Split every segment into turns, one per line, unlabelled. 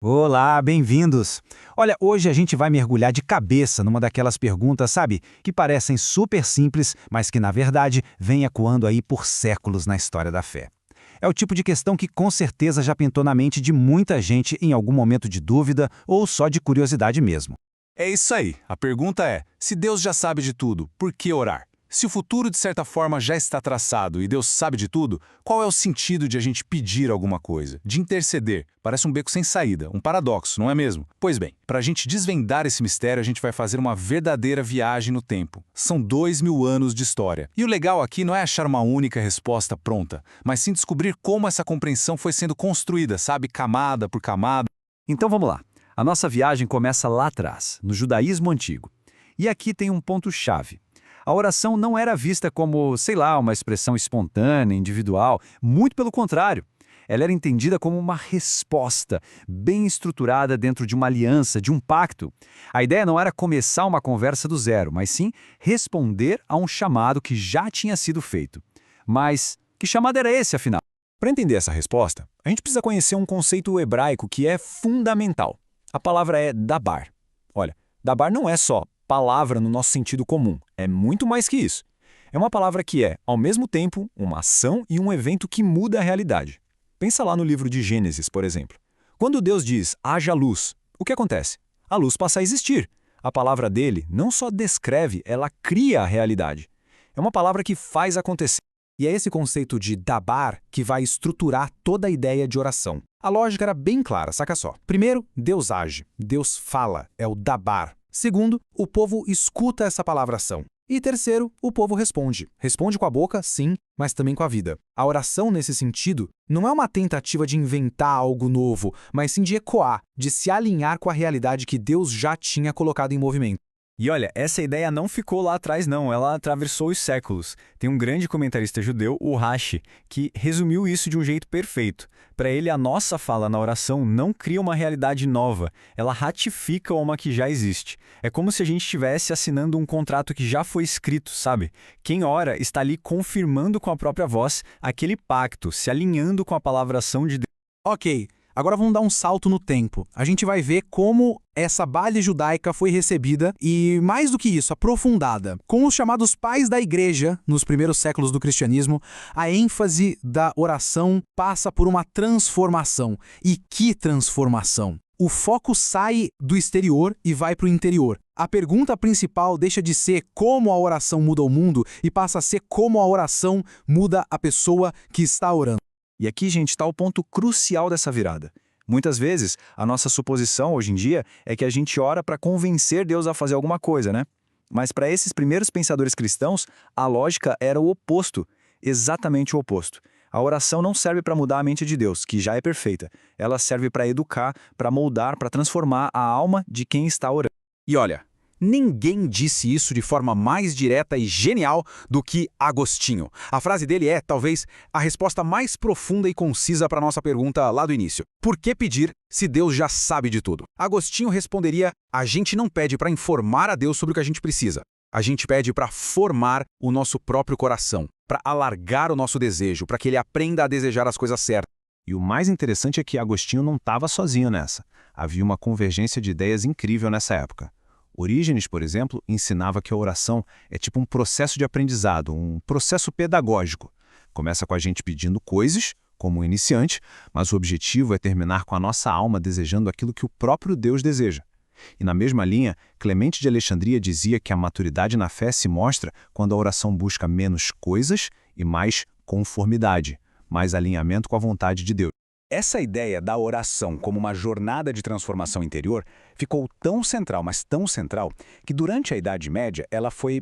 Olá, bem-vindos! Olha, hoje a gente vai mergulhar de cabeça numa daquelas perguntas, sabe, que parecem super simples, mas que na verdade vem ecoando aí por séculos na história da fé. É o tipo de questão que com certeza já pintou na mente de muita gente em algum momento de dúvida ou só de curiosidade mesmo.
É isso aí. A pergunta é: se Deus já sabe de tudo, por que orar? Se o futuro, de certa forma, já está traçado e Deus sabe de tudo, qual é o sentido de a gente pedir alguma coisa, de interceder? Parece um beco sem saída, um paradoxo, não é mesmo? Pois bem, para a gente desvendar esse mistério, a gente vai fazer uma verdadeira viagem no tempo. São 2000 anos de história. E o legal aqui não é achar uma única resposta pronta, mas sim descobrir como essa compreensão foi sendo construída, sabe, camada por camada.
Então vamos lá. A nossa viagem começa lá atrás, no judaísmo antigo. E aqui tem um ponto-chave. A oração não era vista como, sei lá, uma expressão espontânea, individual. Muito pelo contrário. Ela era entendida como uma resposta, bem estruturada dentro de uma aliança, de um pacto. A ideia não era começar uma conversa do zero, mas sim responder a um chamado que já tinha sido feito. Mas que chamado era esse, afinal?
Para entender essa resposta, a gente precisa conhecer um conceito hebraico que é fundamental. A palavra é dabar. Olha, dabar não é só palavra no nosso sentido comum, é muito mais que isso. É uma palavra que é, ao mesmo tempo, uma ação e um evento que muda a realidade. Pensa lá no livro de Gênesis, por exemplo. Quando Deus diz, haja luz, o que acontece? A luz passa a existir. A palavra dele não só descreve, ela cria a realidade. É uma palavra que faz acontecer. E é esse conceito de dabar que vai estruturar toda a ideia de oração. A lógica era bem clara, saca só. Primeiro, Deus age, Deus fala, é o dabar. Segundo, o povo escuta essa palavração. E terceiro, o povo responde. Responde com a boca, sim, mas também com a vida. A oração, nesse sentido, não é uma tentativa de inventar algo novo, mas sim de ecoar, de se alinhar com a realidade que Deus já tinha colocado em movimento.
E olha, essa ideia não ficou lá atrás não, ela atravessou os séculos. Tem um grande comentarista judeu, o Rashi, que resumiu isso de um jeito perfeito. Para ele, a nossa fala na oração não cria uma realidade nova, ela ratifica uma que já existe. É como se a gente estivesse assinando um contrato que já foi escrito, sabe? Quem ora está ali confirmando com a própria voz aquele pacto, se alinhando com a palavração de Deus.
Ok, agora vamos dar um salto no tempo. A gente vai ver como essa base judaica foi recebida e, mais do que isso, aprofundada. Com os chamados pais da igreja, nos primeiros séculos do cristianismo, a ênfase da oração passa por uma transformação. E que transformação! O foco sai do exterior e vai para o interior. A pergunta principal deixa de ser como a oração muda o mundo e passa a ser como a oração muda a pessoa que está orando.
E aqui, gente, está o ponto crucial dessa virada. Muitas vezes, a nossa suposição hoje em dia é que a gente ora para convencer Deus a fazer alguma coisa, né? Mas para esses primeiros pensadores cristãos, a lógica era o oposto, exatamente o oposto. A oração não serve para mudar a mente de Deus, que já é perfeita. Ela serve para educar, para moldar, para transformar a alma de quem está orando.
E olha, ninguém disse isso de forma mais direta e genial do que Agostinho. A frase dele é, talvez, a resposta mais profunda e concisa para a nossa pergunta lá do início. Por que pedir se Deus já sabe de tudo? Agostinho responderia, a gente não pede para informar a Deus sobre o que a gente precisa. A gente pede para formar o nosso próprio coração, para alargar o nosso desejo, para que ele aprenda a desejar as coisas certas.
E o mais interessante é que Agostinho não estava sozinho nessa. Havia uma convergência de ideias incrível nessa época. Orígenes, por exemplo, ensinava que a oração é tipo um processo de aprendizado, um processo pedagógico. Começa com a gente pedindo coisas, como um iniciante, mas o objetivo é terminar com a nossa alma desejando aquilo que o próprio Deus deseja. E na mesma linha, Clemente de Alexandria dizia que a maturidade na fé se mostra quando a oração busca menos coisas e mais conformidade, mais alinhamento com a vontade de Deus.
Essa ideia da oração como uma jornada de transformação interior ficou tão central, mas tão central, que durante a Idade Média ela foi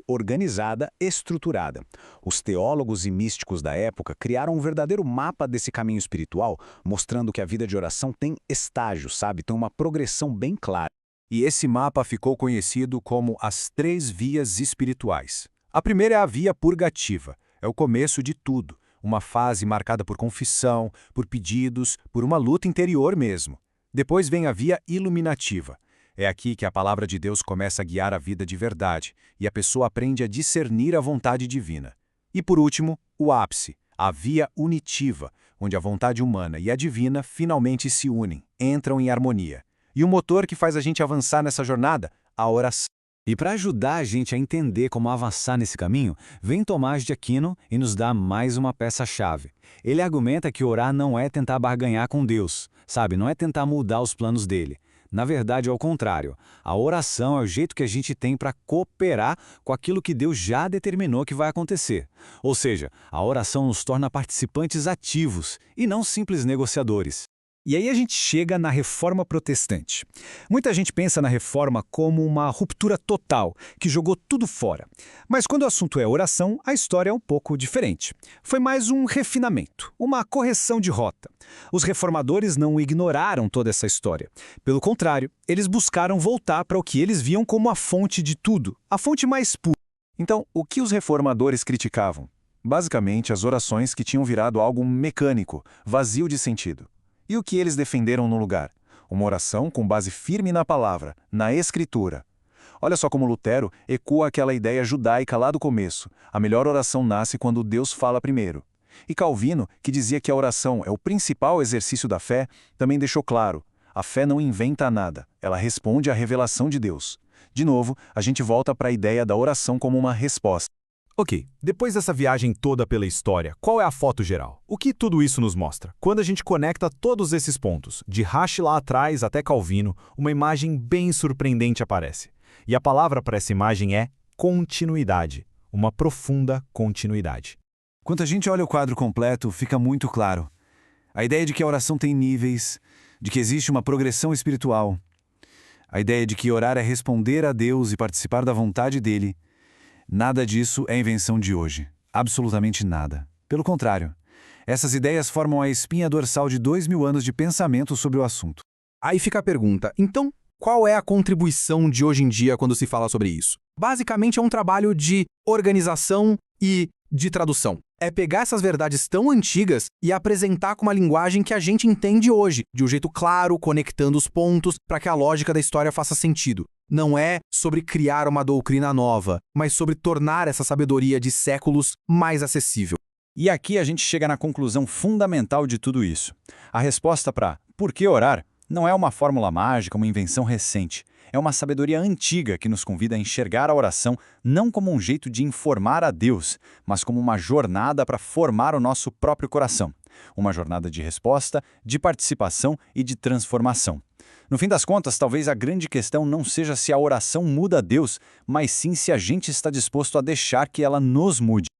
organizada, estruturada. Os teólogos e místicos da época criaram um verdadeiro mapa desse caminho espiritual, mostrando que a vida de oração tem estágios, sabe? Tem uma progressão bem clara. E esse mapa ficou conhecido como as 3 vias espirituais. A primeira é a via purgativa, é o começo de tudo. Uma fase marcada por confissão, por pedidos, por uma luta interior mesmo. Depois vem a via iluminativa. É aqui que a palavra de Deus começa a guiar a vida de verdade, e a pessoa aprende a discernir a vontade divina. E por último, o ápice, a via unitiva,
onde a vontade humana e a divina finalmente se unem, entram em harmonia. E o motor que faz a gente avançar nessa jornada? A oração.
E para ajudar a gente a entender como avançar nesse caminho, vem Tomás de Aquino e nos dá mais uma peça-chave. Ele argumenta que orar não é tentar barganhar com Deus, sabe? Não é tentar mudar os planos dele. Na verdade, é o contrário. A oração é o jeito que a gente tem para cooperar com aquilo que Deus já determinou que vai acontecer. Ou seja, a oração nos torna participantes ativos e não simples negociadores.
E aí a gente chega na Reforma Protestante. Muita gente pensa na Reforma como uma ruptura total, que jogou tudo fora. Mas quando o assunto é oração, a história é um pouco diferente. Foi mais um refinamento, uma correção de rota. Os reformadores não ignoraram toda essa história. Pelo contrário, eles buscaram voltar para o que eles viam como a fonte de tudo, a fonte mais pura.
Então, o que os reformadores criticavam? Basicamente, as orações que tinham virado algo mecânico, vazio de sentido. E o que eles defenderam no lugar? Uma oração com base firme na palavra, na Escritura. Olha só como Lutero ecoa aquela ideia judaica lá do começo. A melhor oração nasce quando Deus fala primeiro. E Calvino, que dizia que a oração é o principal exercício da fé, também deixou claro: a fé não inventa nada, ela responde à revelação de Deus. De novo, a gente volta para a ideia da oração como uma resposta.
Ok, depois dessa viagem toda pela história, qual é a foto geral? O que tudo isso nos mostra? Quando a gente conecta todos esses pontos, de Reich lá atrás até Calvino, uma imagem bem surpreendente aparece. E a palavra para essa imagem é continuidade, uma profunda continuidade.
Quando a gente olha o quadro completo, fica muito claro. A ideia de que a oração tem níveis, de que existe uma progressão espiritual. A ideia de que orar é responder a Deus e participar da vontade dele. Nada disso é invenção de hoje. Absolutamente nada. Pelo contrário, essas ideias formam a espinha dorsal de 2000 anos de pensamento sobre o assunto.
Aí fica a pergunta, então, qual é a contribuição de hoje em dia quando se fala sobre isso? Basicamente é um trabalho de organização e de tradução. É pegar essas verdades tão antigas e apresentar com uma linguagem que a gente entende hoje, de um jeito claro, conectando os pontos para que a lógica da história faça sentido. Não é sobre criar uma doutrina nova, mas sobre tornar essa sabedoria de séculos mais acessível.
E aqui a gente chega na conclusão fundamental de tudo isso. A resposta para por que orar não é uma fórmula mágica, uma invenção recente. É uma sabedoria antiga que nos convida a enxergar a oração não como um jeito de informar a Deus, mas como uma jornada para formar o nosso próprio coração. Uma jornada de resposta, de participação e de transformação. No fim das contas, talvez a grande questão não seja se a oração muda a Deus, mas sim se a gente está disposto a deixar que ela nos mude.